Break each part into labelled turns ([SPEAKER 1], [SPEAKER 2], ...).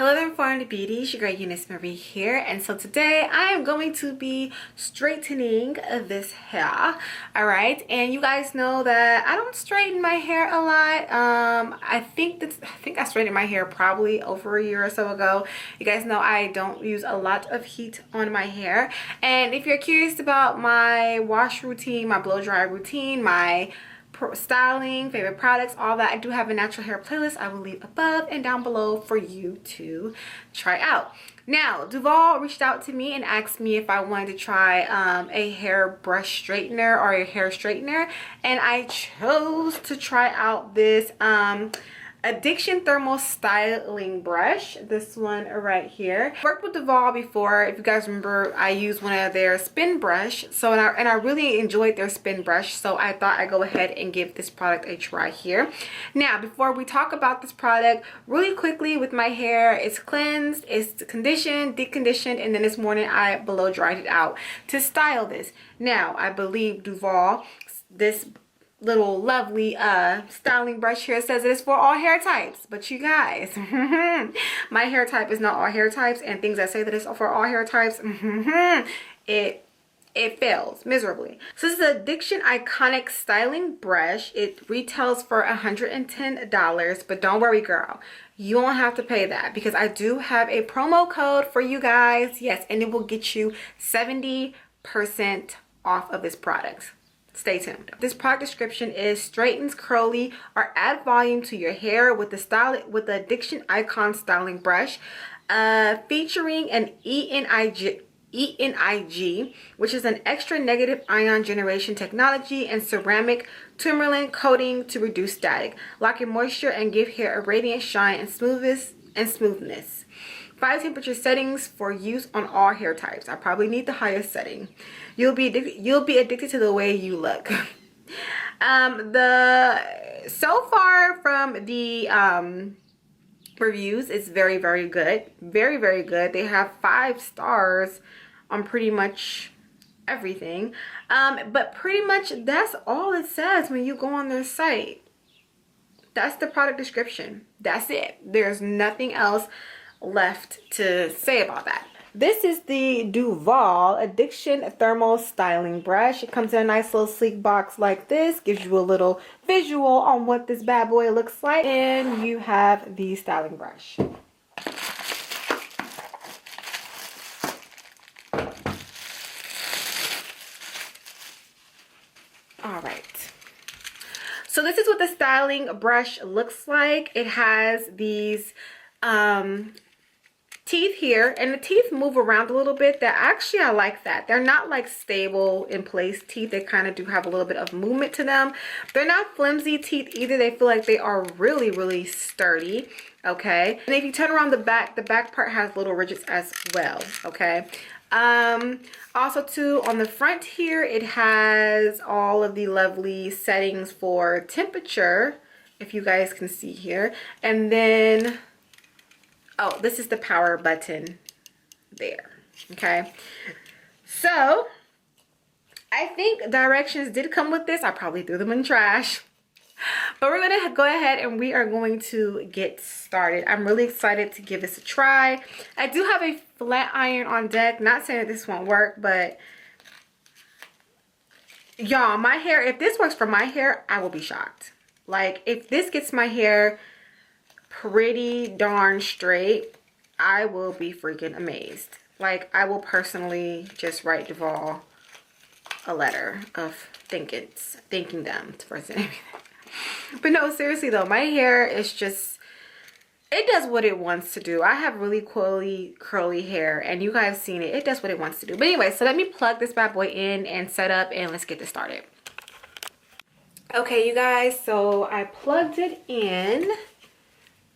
[SPEAKER 1] Hello there, foreign beauties. Your girl EuniyceMari here, and so today I am going to be straightening this hair. All right, and you guys know that I don't straighten my hair a lot. I think I straightened my hair probably over a year or so ago. You guys know I don't use a lot of heat on my hair, and if you're curious about my wash routine, my blow dry routine, my styling, favorite products, all that, I do have a natural hair playlist I will leave above and down below for you to try out. Now, Duvolle reached out to me and asked me if I wanted to try a hair brush straightener or a hair straightener, and I chose to try out this Addiction Thermal Styling Brush, this one right here. Worked with Duvolle before. If you guys remember, I used one of their spin brush, so and I really enjoyed their spin brush, so I thought I'd go ahead and give this product a try here. Now, before we talk about this product, really quickly, with my hair, it's cleansed, it's conditioned, deconditioned, and then this morning I blow dried it out to style this. Now, I believe Duvolle, this little lovely styling brush here, says it is for all hair types, but you guys, my hair type is not all hair types, and things that say that it's for all hair types, it fails miserably. So this is the Addiction Iconic Styling Brush. It retails for $110, but don't worry, girl, you won't have to pay that because I do have a promo code for you guys. Yes, and it will get you 70% off of this product. Stay tuned. This product description is: straightens curly or add volume to your hair with the Addiction Icon Styling Brush, featuring an ENIG, which is an extra negative ion generation technology, and ceramic tourmaline coating to reduce static, lock in moisture, and give hair a radiant shine and smoothness. 5 temperature settings for use on all hair types. I probably need the highest setting. You'll be addicted to the way you look. So far from the reviews, it's very good, very good. They have 5 stars on pretty much everything, but pretty much that's all it says when you go on their site. That's the product description. That's it. There's nothing else left to say about that. This is the Duvolle Addiction Thermal Styling Brush. It comes in a nice little sleek box like this, gives you a little visual on what this bad boy looks like, and you have the styling brush. All right, so this is what the styling brush looks like. It has these teeth here, and the teeth move around a little bit. That actually, I like that. They're not like stable in place teeth. They kind of do have a little bit of movement to them. They're not flimsy teeth either. They feel like they are really sturdy. Okay, and if you turn around the back part has little ridges as well. Okay, also too, on the front here, it has all of the lovely settings for temperature, if you guys can see here, and then, oh, this is the power button there. Okay, so I think directions did come with this. I probably threw them in the trash, but we're gonna go ahead and we are going to get started. I'm really excited to give this a try. I do have a flat iron on deck. Not saying that this won't work, but y'all, my hair, if this works for my hair, I will be shocked. Like, if this gets my hair pretty darn straight, I will be freaking amazed. Like, I will personally just write Duvolle a letter of thanking them for everything. But no, seriously though, my hair is just, it does what it wants to do. I have really curly hair, and you guys seen it. It does what it wants to do. But anyway, so let me plug this bad boy in and set up, and let's get this started. Okay, you guys, so I plugged it in.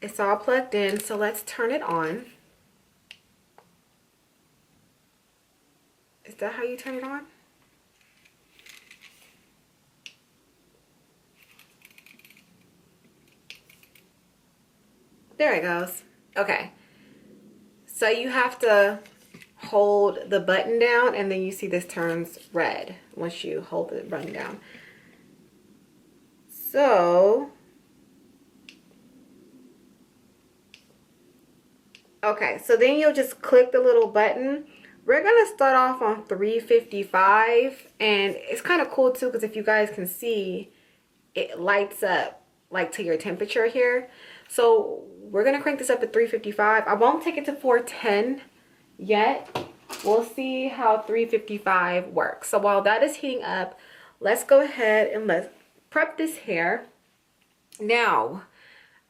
[SPEAKER 1] It's all plugged in, so let's turn it on. Is that how you turn it on? There it goes. Okay, so you have to hold the button down, and then you see this turns red once you hold the button down. So Okay, so then you'll just click the little button. We're gonna start off on 355, and it's kind of cool too because if you guys can see, it lights up like to your temperature here. So we're gonna crank this up to 355. I won't take it to 410 yet. We'll see how 355 works. So while that is heating up, let's go ahead and let's prep this hair. Now,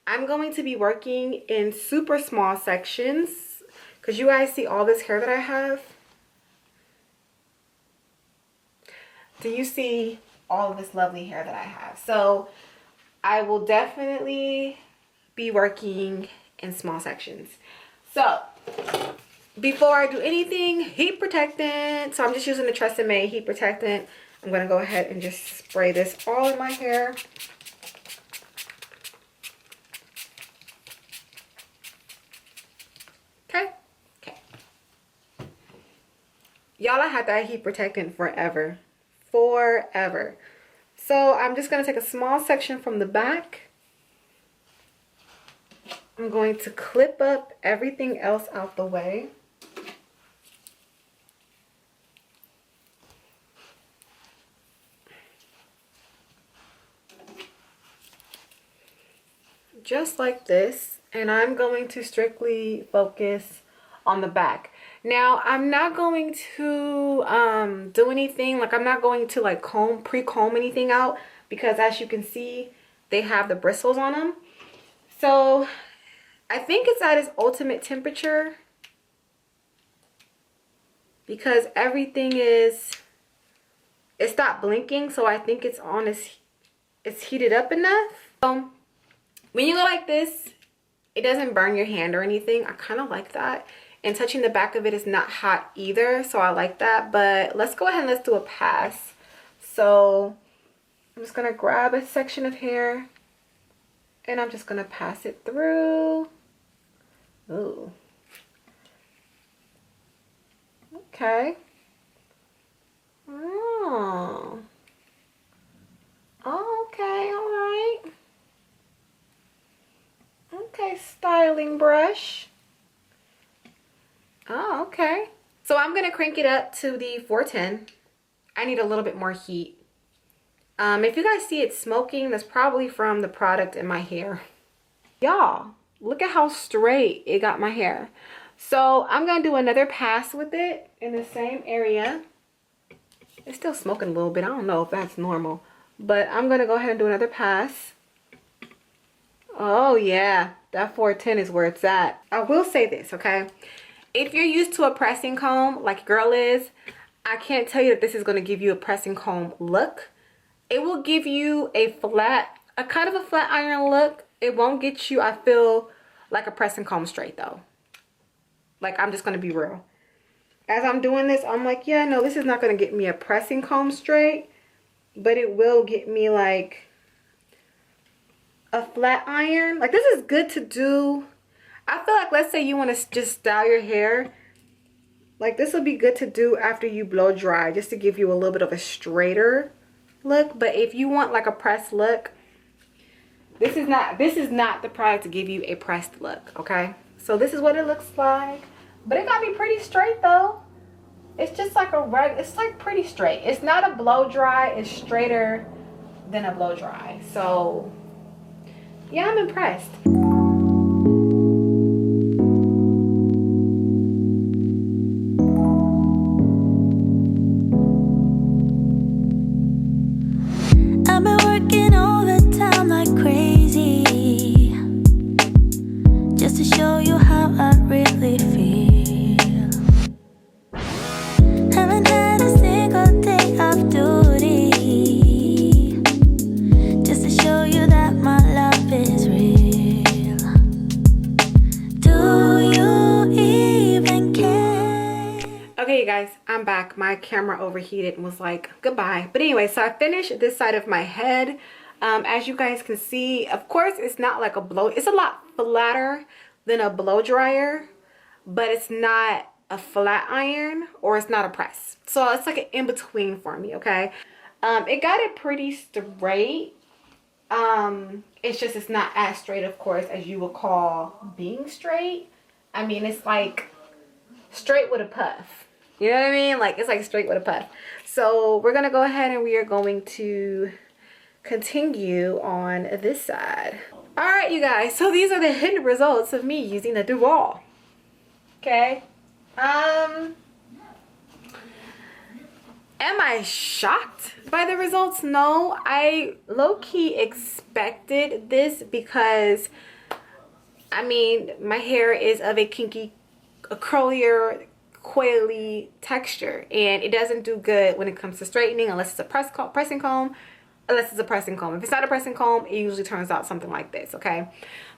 [SPEAKER 1] I'm going to be working in super small sections because you guys see all this hair that I have. Do you see all of this lovely hair that I have? So I will definitely be working in small sections. So before I do anything, heat protectant. So I'm just using the TRESemmé heat protectant. I'm going to go ahead and just spray this all in my hair. Okay. Y'all, I had that heat protectant forever. So I'm just going to take a small section from the back. I'm going to clip up everything else out the way. Just like this, and I'm going to strictly focus on the back. Now I'm not going to do anything, like I'm not going to like pre-comb anything out because as you can see they have the bristles on them. So I think it's at its ultimate temperature because everything it stopped blinking, so I think it's heated up enough. When you go like this, it doesn't burn your hand or anything. I kind of like that. And touching the back of it is not hot either, so I like that. But let's go ahead and let's do a pass. So I'm just going to grab a section of hair and I'm just going to pass it through. Ooh. Okay. Oh. Oh, okay, all right. Okay, styling brush. Oh, okay. So I'm going to crank it up to the 410. I need a little bit more heat. If you guys see it smoking, that's probably from the product in my hair. Y'all, look at how straight it got my hair. So I'm going to do another pass with it in the same area. It's still smoking a little bit. I don't know if that's normal. But I'm going to go ahead and do another pass. Oh yeah, that 410 is where it's at. I will say this, okay? If you're used to a pressing comb like girl is, I can't tell you that this is going to give you a pressing comb look. It will give you a kind of a flat iron look. It won't get you, I feel, like a pressing comb straight though. Like, I'm just going to be real. As I'm doing this, I'm like, yeah, no, this is not going to get me a pressing comb straight, but it will get me like a flat iron. Like, this is good to do. I feel like, let's say you want to just style your hair, like this would be good to do after you blow dry, just to give you a little bit of a straighter look. But if you want like a pressed look, this is not the product to give you a pressed look. Okay, so this is what it looks like, but it got me pretty straight though. It's just like it's like pretty straight. It's not a blow dry, it's straighter than a blow dry. So yeah, I'm impressed.
[SPEAKER 2] I've been working overtime like crazy, just to show you how I really feel. Haven't had a single day off duty, just to show you that my love is real. Do you even care?
[SPEAKER 1] Okay, you guys, I'm back. My camera overheated and was like, goodbye. But anyway, so I finished this side of my head. As you guys can see, of course, it's not like a blow. It's a lot flatter than a blow dryer, but it's not a flat iron or it's not a press. So it's like an in-between for me, okay? It got it pretty straight. It's just, it's not as straight, of course, as you would call being straight. I mean, it's like straight with a puff. You know what I mean? Like, it's like straight with a puff. So we're gonna go ahead and we are going to continue on this side. All right, you guys, so these are the hidden results of me using the Duvolle. Okay. Am I shocked by the results? No, I low-key expected this because, I mean, my hair is of a kinky, a curlier, coily texture, and it doesn't do good when it comes to straightening unless it's a pressing comb. Unless it's a pressing comb. If it's not a pressing comb, it usually turns out something like this, okay?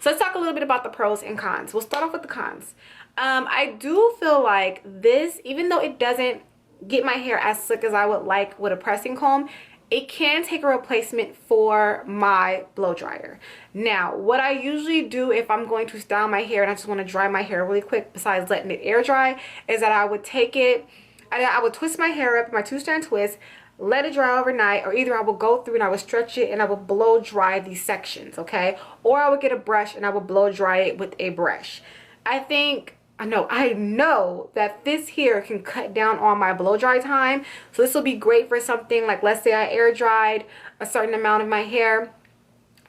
[SPEAKER 1] So let's talk a little bit about the pros and cons. We'll start off with the cons. I do feel like this, even though it doesn't get my hair as slick as I would like with a pressing comb, it can take a replacement for my blow dryer. Now, what I usually do if I'm going to style my hair and I just want to dry my hair really quick, besides letting it air dry, is that I would take it, I would twist my hair up, my 2-strand twist, let it dry overnight, or either I will go through and I will stretch it and I will blow dry these sections, okay? Or I would get a brush and I will blow dry it with a brush. I know that this here can cut down on my blow dry time. So this will be great for something like, let's say I air dried a certain amount of my hair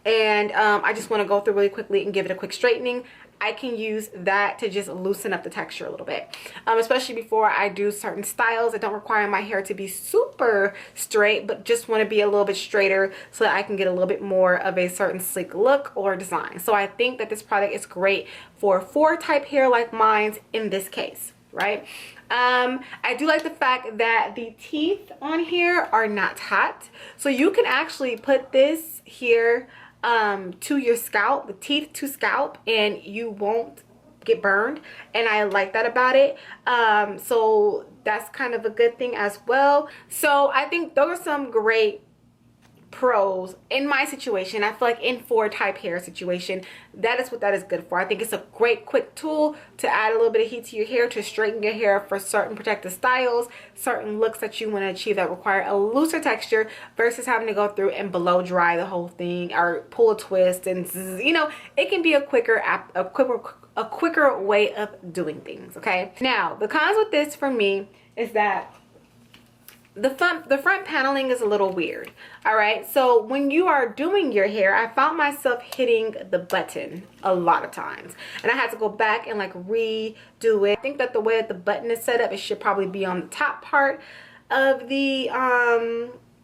[SPEAKER 1] and I just want to go through really quickly and give it a quick straightening. I can use that to just loosen up the texture a little bit, especially before I do certain styles that don't require my hair to be super straight, but just want to be a little bit straighter so that I can get a little bit more of a certain sleek look or design. So I think that this product is great for 4 type hair like mine in this case, right? I do like the fact that the teeth on here are not hot, so you can actually put this here to your scalp, the teeth to scalp, and you won't get burned, and I like that about it. So that's kind of a good thing as well. So I think those are some great pros in my situation. I feel like in 4 type hair situation, that is what that is good for. I think it's a great quick tool to add a little bit of heat to your hair, to straighten your hair for certain protective styles, certain looks that you want to achieve that require a looser texture, versus having to go through and blow dry the whole thing or pull a twist, and you know, it can be a quicker way of doing things. Okay, now the cons with this for me is that the front paneling is a little weird. All right, so when you are doing your hair, I found myself hitting the button a lot of times, and I had to go back and like redo it. I think that the way that the button is set up, it should probably be on the top part of the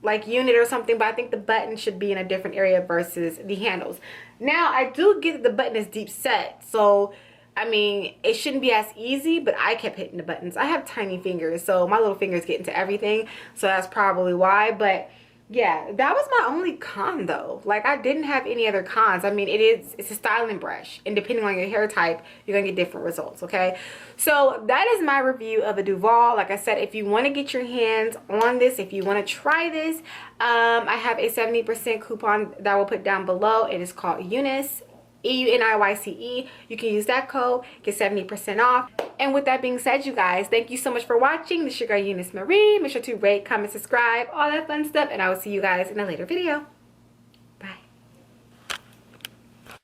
[SPEAKER 1] like unit or something, but I think the button should be in a different area versus the handles. Now I do get that the button is deep set, so I mean, it shouldn't be as easy, but I kept hitting the buttons. I have tiny fingers, so my little fingers get into everything, so that's probably why. But yeah, that was my only con though. Like, I didn't have any other cons. I mean, it's a styling brush, and depending on your hair type, you're gonna get different results, okay? So that is my review of the Duvolle. Like I said, if you want to get your hands on this, if you want to try this, I have a 70% coupon that I will put down below. It is called EuniyceMari, EuniyceMari. You can use that code, get 70% off. And with that being said, you guys, thank you so much for watching. This is your girl EuniyceMari. Make sure to rate, comment, subscribe, all that fun stuff, and I will see you guys in a later video.